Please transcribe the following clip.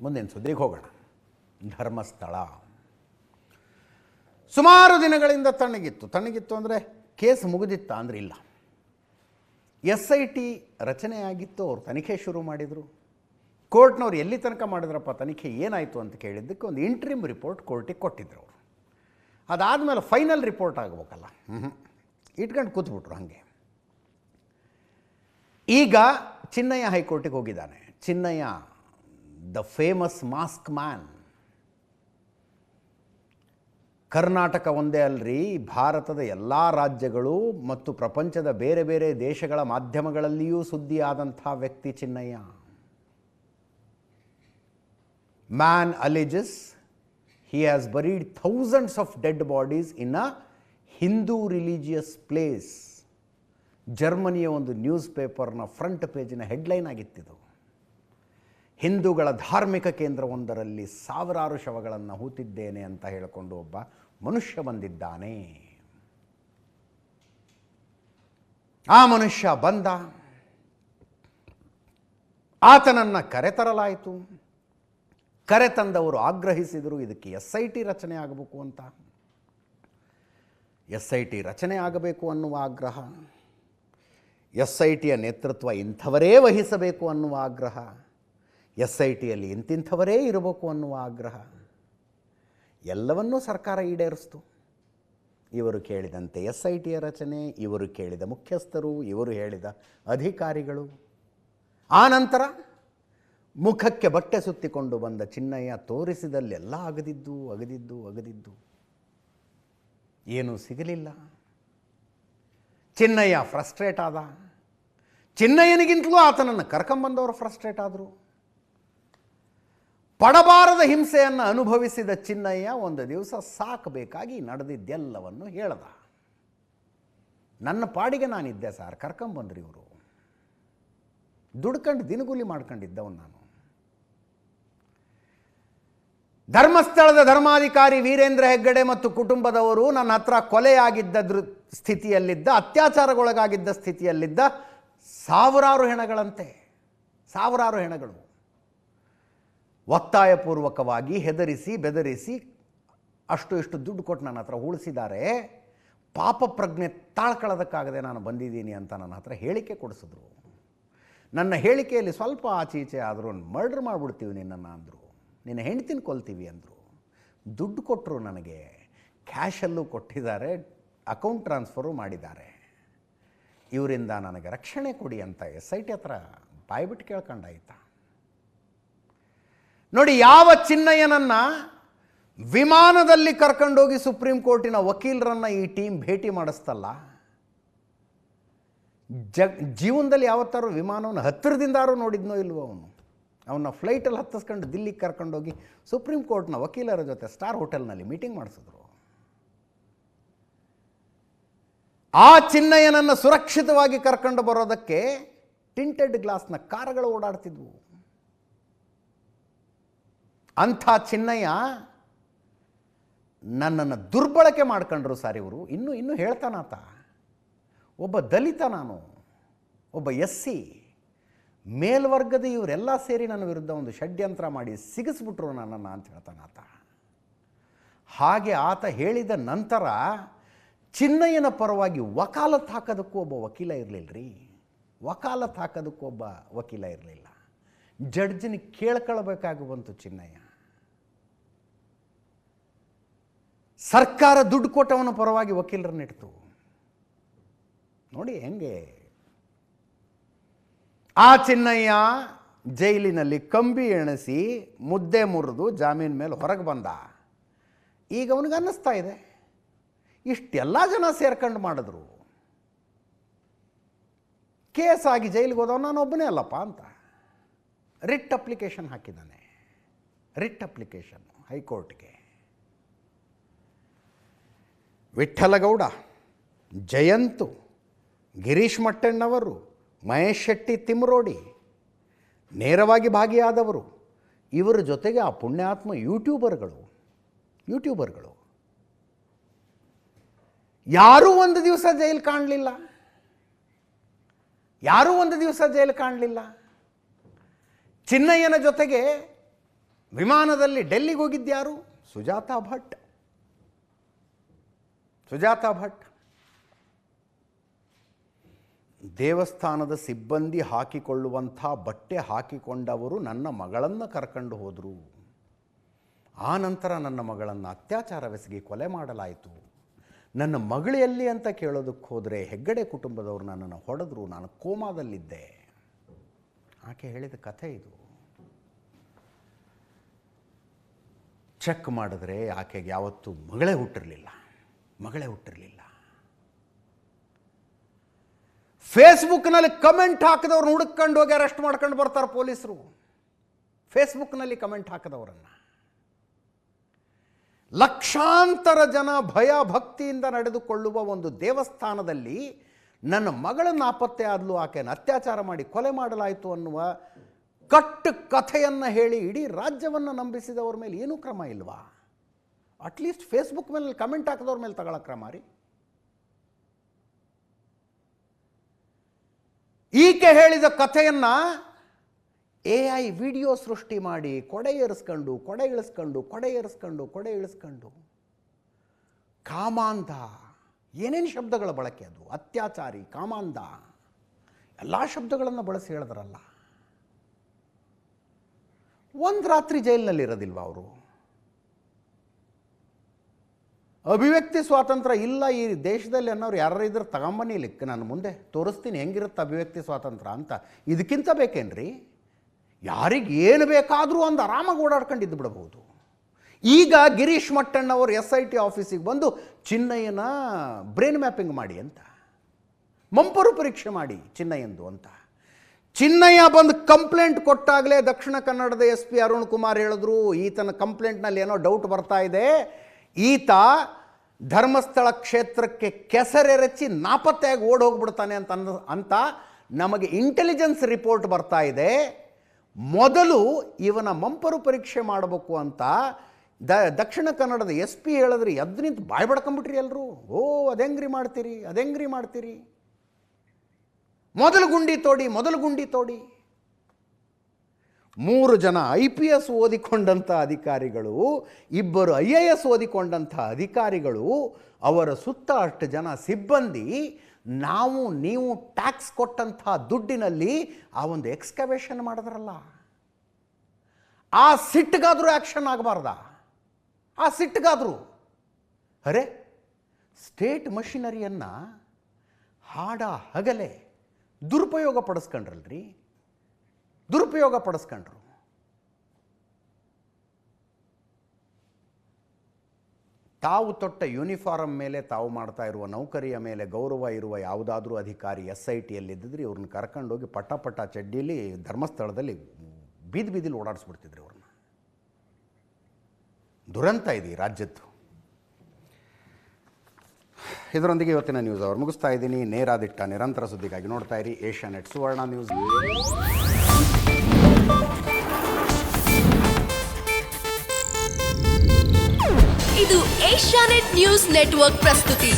ಮುಂದಿನ ಸುದ್ದಿಗೆ ಹೋಗೋಣ. ಧರ್ಮಸ್ಥಳ ಸುಮಾರು ದಿನಗಳಿಂದ ತಣ್ಣಗಿತ್ತು ಅಂದರೆ ಕೇಸ್ ಮುಗಿದಿತ್ತ ಅಂದರೆ ಇಲ್ಲ. SIT ರಚನೆಯಾಗಿತ್ತು, ಅವರು ತನಿಖೆ ಶುರು ಮಾಡಿದರು. ಕೋರ್ಟ್ನವ್ರು ಎಲ್ಲಿ ತನಕ ಮಾಡಿದ್ರಪ್ಪ ತನಿಖೆ ಏನಾಯಿತು ಅಂತ ಕೇಳಿದ್ದಕ್ಕೆ ಒಂದು ಇಂಟ್ರಿಮ್ ರಿಪೋರ್ಟ್ ಕೋರ್ಟಿಗೆ ಕೊಟ್ಟಿದ್ರು ಅವರು. ಅದಾದಮೇಲೆ ಫೈನಲ್ ರಿಪೋರ್ಟ್ ಆಗಬೇಕಲ್ಲ, ಇಟ್ಕೊಂಡು ಕೂತ್ಬಿಟ್ರು ಹಾಗೆ. ಈಗ ಚಿನ್ನಯ್ಯ ಹೈಕೋರ್ಟಿಗೆ ಹೋಗಿದ್ದಾನೆ. Chinnaiah the famous mask man. Karnataka ಒಂದೇ ಅಲ್ರಿ, ಭಾರತದ ಎಲ್ಲ ರಾಜ್ಯಗಳು ಮತ್ತು ಪ್ರಪಂಚದ ಬೇರೆ ಬೇರೆ ದೇಶಗಳ ಮಾಧ್ಯಮಗಳಲ್ಲಿಯೂ ಸುದ್ದಿಯಾದಂಥ ವ್ಯಕ್ತಿ Chinnaiah. Man alleges he has buried thousands of dead bodies in a Hindu religious place. ಜರ್ಮನಿಯ ಒಂದು ನ್ಯೂಸ್ ಪೇಪರ್ನ ಫ್ರಂಟ್ ಪೇಜಿನ ಹೆಡ್ಲೈನ್ ಆಗಿತ್ತಿದು. ಹಿಂದೂಗಳ ಧಾರ್ಮಿಕ ಕೇಂದ್ರವೊಂದರಲ್ಲಿ ಸಾವಿರಾರು ಶವಗಳನ್ನು ಹೂತಿದ್ದೇನೆ ಅಂತ ಹೇಳಿಕೊಂಡು ಒಬ್ಬ ಮನುಷ್ಯ ಬಂದಿದ್ದಾನೆ. ಆ ಮನುಷ್ಯ ಬಂದ, ಆತನನ್ನು ಕರೆತರಲಾಯಿತು. ಕರೆತಂದವರು ಆಗ್ರಹಿಸಿದರು ಇದಕ್ಕೆ SIT ರಚನೆ ಆಗಬೇಕು ಅಂತ. SIT ರಚನೆ ಆಗಬೇಕು ಅನ್ನುವ ಆಗ್ರಹ, SITಯ ನೇತೃತ್ವ ಇಂಥವರೇ ವಹಿಸಬೇಕು ಅನ್ನುವ ಆಗ್ರಹ, SITಯಲ್ಲಿ ಇಂತಿಂಥವರೇ ಇರಬೇಕು ಅನ್ನುವ ಆಗ್ರಹ, ಎಲ್ಲವನ್ನೂ ಸರ್ಕಾರ ಈಡೇರಿಸ್ತು. ಇವರು ಕೇಳಿದಂತೆ SITಯ ರಚನೆ, ಇವರು ಕೇಳಿದ ಮುಖ್ಯಸ್ಥರು, ಇವರು ಹೇಳಿದ ಅಧಿಕಾರಿಗಳು. ಆ ನಂತರ ಮುಖಕ್ಕೆ ಬಟ್ಟೆ ಸುತ್ತಿಕೊಂಡು ಬಂದ ಚಿನ್ನಯ್ಯ ತೋರಿಸಿದಲ್ಲೆಲ್ಲ ಅಗದಿದ್ದು ಏನೂ ಸಿಗಲಿಲ್ಲ. ಚಿನ್ನಯ್ಯ ಫ್ರಸ್ಟ್ರೇಟ್ ಆದ. ಚಿನ್ನಯ್ಯನಿಗಿಂತಲೂ ಆತನನ್ನು ಕರ್ಕೊಂಬಂದವರು ಫ್ರಸ್ಟ್ರೇಟ್ ಆದರು. ಪಡಬಾರದ ಹಿಂಸೆಯನ್ನು ಅನುಭವಿಸಿದ ಚಿನ್ನಯ್ಯ ಒಂದು ದಿವಸ ಸಾಕಬೇಕಾಗಿ ನಡೆದಿದ್ದೆಲ್ಲವನ್ನು ಹೇಳ್ದ. ನನ್ನ ಪಾಡಿಗೆ ನಾನಿದ್ದೆ ಸರ್, ಕರ್ಕೊಂಬಂದ್ರಿ ಇವರು, ದುಡ್ಕೊಂಡು ದಿನಗೂಲಿ ಮಾಡ್ಕೊಂಡಿದ್ದವನು ನಾನು. ಧರ್ಮಸ್ಥಳದ ಧರ್ಮಾಧಿಕಾರಿ ವೀರೇಂದ್ರ ಹೆಗ್ಗಡೆ ಮತ್ತು ಕುಟುಂಬದವರು ನನ್ನ ಹತ್ರ ಕೊಲೆಯಾಗಿದ್ದ ಸ್ಥಿತಿಯಲ್ಲಿದ್ದ, ಅತ್ಯಾಚಾರಗೊಳಗಾಗಿದ್ದ ಸ್ಥಿತಿಯಲ್ಲಿದ್ದ ಸಾವಿರಾರು ಹೆಣಗಳು ಒತ್ತಾಯಪೂರ್ವಕವಾಗಿ ಹೆದರಿಸಿ ಬೆದರಿಸಿ ಅಷ್ಟು ಇಷ್ಟು ದುಡ್ಡು ಕೊಟ್ಟು ನನ್ನ ಹತ್ರ ಉಳಿಸಿದ್ದಾರೆ. ಪಾಪ ಪ್ರಜ್ಞೆ ತಾಳ್ಕೊಳ್ಳೋದಕ್ಕಾಗದೆ ನಾನು ಬಂದಿದ್ದೀನಿ ಅಂತ ನನ್ನ ಹತ್ರ ಹೇಳಿಕೆ ಕೊಡಿಸಿದ್ರು. ನನ್ನ ಹೇಳಿಕೆಯಲ್ಲಿ ಸ್ವಲ್ಪ ಆಚೆ ಈಚೆ ಆದರೂ ಮರ್ಡರ್ ಮಾಡಿಬಿಡ್ತೀವಿ ನಿನ್ನನ್ನು ಅಂದರು. ನಿನ್ನ ಹೆಂಡ್ತಿನ ಕೊಲ್ತೀವಿ ಅಂದರು. ದುಡ್ಡು ಕೊಟ್ಟರು, ನನಗೆ ಕ್ಯಾಶಲ್ಲೂ ಕೊಟ್ಟಿದ್ದಾರೆ, ಅಕೌಂಟ್ ಟ್ರಾನ್ಸ್ಫರು ಮಾಡಿದ್ದಾರೆ. ಇವರಿಂದ ನನಗೆ ರಕ್ಷಣೆ ಕೊಡಿ ಅಂತ SIT ಹತ್ರ ಬಾಯ್ಬಿಟ್ಟು ಕೇಳ್ಕೊಂಡಾಯ್ತಾ. ನೋಡಿ, ಯಾವ ಚಿನ್ನಯ್ಯನನ್ನು ವಿಮಾನದಲ್ಲಿ ಕರ್ಕೊಂಡೋಗಿ ಸುಪ್ರೀಂ ಕೋರ್ಟಿನ ವಕೀಲರನ್ನು ಈ ಟೀಮ್ ಭೇಟಿ ಮಾಡಿಸ್ತಲ್ಲ, ಜೀವನದಲ್ಲಿ ಯಾವತ್ತಾರು ವಿಮಾನವನ್ನು ಹತ್ತಿರದಿಂದಾರು ನೋಡಿದ್ನೋ ಇಲ್ವೋ ಅವನ್ನ ಫ್ಲೈಟಲ್ಲಿ ಹತ್ತಿಸ್ಕೊಂಡು ದಿಲ್ಲಿಗೆ ಕರ್ಕೊಂಡೋಗಿ ಸುಪ್ರೀಂ ಕೋರ್ಟ್ನ ವಕೀಲರ ಜೊತೆ ಸ್ಟಾರ್ ಹೋಟೆಲ್ನಲ್ಲಿ ಮೀಟಿಂಗ್ ಮಾಡಿಸಿದ್ರು. ಆ ಚಿನ್ನಯ್ಯನನ್ನು ಸುರಕ್ಷಿತವಾಗಿ ಕರ್ಕೊಂಡು ಬರೋದಕ್ಕೆ ಟಿಂಟೆಡ್ ಗ್ಲಾಸ್ನ ಕಾರುಗಳು ಓಡಾಡ್ತಿದ್ವು. ಅಂಥ ಚಿನ್ನಯ್ಯ ನನ್ನನ್ನು ದುರ್ಬಳಕೆ ಮಾಡ್ಕೊಂಡ್ರು ಸರ್ ಇವರು. ಇನ್ನೂ ಹೇಳ್ತಾನಾತ, ಒಬ್ಬ ದಲಿತ ನಾನು, ಒಬ್ಬ SC, ಮೇಲ್ವರ್ಗದ ಇವರೆಲ್ಲ ಸೇರಿ ನನ್ನ ವಿರುದ್ಧ ಒಂದು ಷಡ್ಯಂತ್ರ ಮಾಡಿ ಸಿಗಿಸ್ಬಿಟ್ರು ನನ್ನನ್ನು ಅಂತ ಹೇಳ್ತಾನಾತ. ಹಾಗೆ ಆತ ಹೇಳಿದ ನಂತರ ಚಿನ್ನಯ್ಯನ ಪರವಾಗಿ ವಕಾಲತ್ ಹಾಕೋದಕ್ಕೂ ಒಬ್ಬ ವಕೀಲ ಇರಲಿಲ್ಲರಿ. ವಕಾಲತ್ ಹಾಕೋದಕ್ಕೂ ಒಬ್ಬ ವಕೀಲ ಇರಲಿಲ್ಲ. ಜಡ್ಜಿನ ಕೇಳ್ಕೊಳ್ಬೇಕಾಗಿ ಬಂತು ಚಿನ್ನಯ್ಯ. ಸರ್ಕಾರ ದುಡ್ಡು ಕೊಟ್ಟವನ ಪರವಾಗಿ ವಕೀಲರನ್ನಿಡ್ತು. ನೋಡಿ ಹೆಂಗೆ. ಆ ಚಿನ್ನಯ್ಯ ಜೈಲಿನಲ್ಲಿ ಕಂಬಿ ಎಣಿಸಿ ಮುದ್ದೆ ಮುರಿದು ಜಾಮೀನು ಮೇಲೆ ಹೊರಗೆ ಬಂದ. ಈಗ ಅವನಿಗೆ ಅನ್ನಿಸ್ತಾ ಇದೆ, ಇಷ್ಟೆಲ್ಲ ಜನ ಸೇರ್ಕೊಂಡು ಮಾಡಿದ್ರು, ಕೇಸಾಗಿ ಜೈಲಿಗೆ ಹೋದವ ನಾನು ಒಬ್ಬನೇ ಅಲ್ಲಪ್ಪ ಅಂತ ರಿಟ್ ಅಪ್ಲಿಕೇಶನ್ ಹಾಕಿದ್ದಾನೆ. ರಿಟ್ ಅಪ್ಲಿಕೇಶನ್ ಹೈಕೋರ್ಟ್ಗೆ. ವಿಠ್ಠಲಗೌಡ, ಜಯಂತು, ಗಿರೀಶ್ ಮಟ್ಟಣ್ಣವರು, ಮಹೇಶ್ ಶೆಟ್ಟಿ ತಿಮ್ರೋಡಿ ನೇರವಾಗಿ ಭಾಗಿಯಾದವರು. ಇವರ ಜೊತೆಗೆ ಆ ಪುಣ್ಯಾತ್ಮ ಯೂಟ್ಯೂಬರ್ಗಳು ಯಾರೂ ಒಂದು ದಿವಸ ಜೈಲು ಕಾಣಲಿಲ್ಲ. ಚಿನ್ನಯ್ಯನ ಜೊತೆಗೆ ವಿಮಾನದಲ್ಲಿ ಡೆಲ್ಲಿಗೆ ಹೋಗಿದ್ದ್ಯಾರು? ಸುಜಾತಾ ಭಟ್. ದೇವಸ್ಥಾನದ ಸಿಬ್ಬಂದಿ ಹಾಕಿಕೊಳ್ಳುವಂಥ ಬಟ್ಟೆ ಹಾಕಿಕೊಂಡವರು ನನ್ನ ಮಗಳನ್ನು ಕರ್ಕೊಂಡು ಹೋದರು. ಆ ನಂತರ ನನ್ನ ಮಗಳನ್ನು ಅತ್ಯಾಚಾರವೆಸಗಿ ಕೊಲೆ ಮಾಡಲಾಯಿತು. ನನ್ನ ಮಗಳು ಎಲ್ಲಿ ಅಂತ ಕೇಳೋದಕ್ಕೆ ಹೋದರೆ ಹೆಗ್ಗಡೆ ಕುಟುಂಬದವರು ನನ್ನನ್ನು ಹೊಡೆದ್ರು. ನಾನು ಕೋಮಾದಲ್ಲಿದ್ದೆ. ಆಕೆ ಹೇಳಿದ ಕಥೆ ಇದು. ಚೆಕ್ ಮಾಡಿದ್ರೆ ಆಕೆಗೆ ಯಾವತ್ತೂ ಮಗಳೇ ಹುಟ್ಟಿರಲಿಲ್ಲ. ಫೇಸ್ಬುಕ್ನಲ್ಲಿ ಕಮೆಂಟ್ ಹಾಕಿದವ್ರನ್ನ ಹುಡುಕೊಂಡು ಹೋಗಿ ಅರೆಸ್ಟ್ ಮಾಡ್ಕೊಂಡು ಬರ್ತಾರೆ ಪೊಲೀಸರು. ಫೇಸ್ಬುಕ್ನಲ್ಲಿ ಕಮೆಂಟ್ ಹಾಕಿದವರನ್ನು. ಲಕ್ಷಾಂತರ ಜನ ಭಯ ಭಕ್ತಿಯಿಂದ ನಡೆದುಕೊಳ್ಳುವ ಒಂದು ದೇವಸ್ಥಾನದಲ್ಲಿ ನನ್ನ ಮಗಳ ನಾಪತ್ತೆ ಆದಲು, ಆಕೆಯನ್ನು ಅತ್ಯಾಚಾರ ಮಾಡಿ ಕೊಲೆ ಮಾಡಲಾಯಿತು ಅನ್ನುವ ಕಟ್ಟು ಕಥೆಯನ್ನು ಹೇಳಿ ಇಡೀ ರಾಜ್ಯವನ್ನು ನಂಬಿಸಿದವ್ರ ಮೇಲೆ ಏನೂ ಕ್ರಮ ಇಲ್ವಾ? ಅಟ್ಲೀಸ್ಟ್ ಫೇಸ್ಬುಕ್ ಮೇಲೆ ಕಮೆಂಟ್ ಹಾಕಿದವ್ರ ಮೇಲೆ ತಗೊಳ್ಳೋ ಕ್ರಮ ರೀ. ಈಕೆ ಹೇಳಿದ ಕಥೆಯನ್ನು AI ವಿಡಿಯೋ ಸೃಷ್ಟಿ ಮಾಡಿ ಕೊಡೆ ಇಳಿಸ್ಕೊಂಡು ಕಾಮಾಂಧ, ಏನೇನು ಶಬ್ದಗಳ ಬಳಕೆ ಅದು, ಅತ್ಯಾಚಾರಿ, ಕಾಮಾಂಧ, ಎಲ್ಲ ಶಬ್ದಗಳನ್ನು ಬಳಸಿ ಹೇಳಿದ್ರಲ್ಲ. ಒಂದು ರಾತ್ರಿ ಜೈಲಿನಲ್ಲಿ ಇರೋದಿಲ್ವ ಅವರು? ಅಭಿವ್ಯಕ್ತಿ ಸ್ವಾತಂತ್ರ್ಯ ಇಲ್ಲ ಈ ದೇಶದಲ್ಲಿ ಅನ್ನೋರು ಯಾರು ಇದ್ರೆ ತಗೊಂಬನ್ನಿ ಲಿಕ್ಕ, ನಾನು ಮುಂದೆ ತೋರಿಸ್ತೀನಿ ಹೆಂಗಿರುತ್ತೆ ಅಭಿವ್ಯಕ್ತಿ ಸ್ವಾತಂತ್ರ್ಯ ಅಂತ. ಇದಕ್ಕಿಂತ ಬೇಕೇನ್ರಿ? ಯಾರಿಗೆ ಏನು ಬೇಕಾದರೂ ಒಂದು ಆರಾಮಾಗಿ ಓಡಾಡ್ಕೊಂಡಿದ್ದು ಬಿಡಬಹುದು. ಈಗ ಗಿರೀಶ್ ಮಟ್ಟಣ್ಣವರು SIT ಆಫೀಸಿಗೆ ಬಂದು ಚಿನ್ನಯ್ಯನ ಬ್ರೈನ್ ಮ್ಯಾಪಿಂಗ್ ಮಾಡಿ ಅಂತ, ಮಂಪರು ಪರೀಕ್ಷೆ ಮಾಡಿ ಚಿನ್ನಯ್ಯಂದು ಅಂತ. ಚಿನ್ನಯ್ಯ ಬಂದು ಕಂಪ್ಲೇಂಟ್ ಕೊಟ್ಟಾಗಲೇ ದಕ್ಷಿಣ ಕನ್ನಡದ SP ಅರುಣ್ ಕುಮಾರ್ ಹೇಳಿದ್ರು, ಈತನ ಕಂಪ್ಲೇಂಟ್ನಲ್ಲಿ ಏನೋ ಡೌಟ್ ಬರ್ತಾ ಇದೆ, ಈತ ಧರ್ಮಸ್ಥಳ ಕ್ಷೇತ್ರಕ್ಕೆ ಕೆಸರೆರಚಿ ನಾಪತ್ತೆಯಾಗಿ ಓಡೋಗ್ಬಿಡ್ತಾನೆ ಅಂತ ನಮಗೆ ಇಂಟೆಲಿಜೆನ್ಸ್ ರಿಪೋರ್ಟ್ ಬರ್ತಾ ಇದೆ. ಮೊದಲು ಇವನ ಮಂಪರು ಪರೀಕ್ಷೆ ಮಾಡಬೇಕು ಅಂತ ದಕ್ಷಿಣ ಕನ್ನಡದ SP ಹೇಳಿದ್ರಿ. ಎದ್ದು ನಿಂತು ಬಾಯ್ ಬಡ್ಕೊಂಬಿಟ್ರಿ ಎಲ್ಲರೂ. ಅದೆಂಗ್ರಿ ಮಾಡ್ತೀರಿ, ಮೊದಲು ಗುಂಡಿ ತೋಡಿ. 3 ಜನ IPS ಓದಿಕೊಂಡಂಥ ಅಧಿಕಾರಿಗಳು, 2 IAS ಓದಿಕೊಂಡಂಥ ಅಧಿಕಾರಿಗಳು, ಅವರ ಸುತ್ತ ಅಷ್ಟು ಜನ ಸಿಬ್ಬಂದಿ, ನೀವು ಟ್ಯಾಕ್ಸ್ ಕೊಟ್ಟಂಥ ದುಡ್ಡಿನಲ್ಲಿ ಆ ಒಂದು ಎಕ್ಸ್ಕವೇಷನ್ ಮಾಡಿದ್ರಲ್ಲ, ಆ ಸಿಟ್ಟಿಗಾದರೂ ಆ್ಯಕ್ಷನ್ ಆಗಬಾರ್ದ? ಆ ಸಿಟ್ಟಿಗಾದರೂ ಅರೆ ಸ್ಟೇಟ್ ಮಷಿನರಿಯನ್ನು ಹಗಲೇ ದುರುಪಯೋಗ ಪಡಿಸ್ಕೊಂಡ್ರು. ತಾವು ತೊಟ್ಟ ಯೂನಿಫಾರ್ಮ್ ಮೇಲೆ, ತಾವು ಮಾಡ್ತಾ ಇರುವ ನೌಕರಿಯ ಮೇಲೆ ಗೌರವ ಇರುವ ಯಾವುದಾದ್ರೂ ಅಧಿಕಾರಿ SITಯಲ್ಲಿದ್ದಿದ್ರೆ ಇವ್ರನ್ನ ಕರ್ಕೊಂಡೋಗಿ ಪಟ್ಟ ಚಡ್ಡಿಯಲ್ಲಿ ಧರ್ಮಸ್ಥಳದಲ್ಲಿ ಬೀದಿಲಿ ಓಡಾಡಿಸ್ಬಿಡ್ತಿದ್ರು ಅವ್ರನ್ನ. ದುರಂತ ಇದೆ ಈ ರಾಜ್ಯದ್ದು. ಇದರೊಂದಿಗೆ ಇವತ್ತಿನ ನ್ಯೂಸ್ ಅವರು ಮುಗಿಸ್ತಾ ಇದ್ದೀನಿ. ನೇರಾದಿಟ್ಟ ನಿರಂತರ ಸುದ್ದಿಗಾಗಿ ನೋಡ್ತಾ ಇರಿ ಏಷ್ಯಾನೆಟ್ ಸುವರ್ಣ ನ್ಯೂಸ್. ಇದು ಏಷ್ಯಾನೆಟ್ ನ್ಯೂಸ್ ನೆಟ್ವರ್ಕ್ ಪ್ರಸ್ತುತಿ.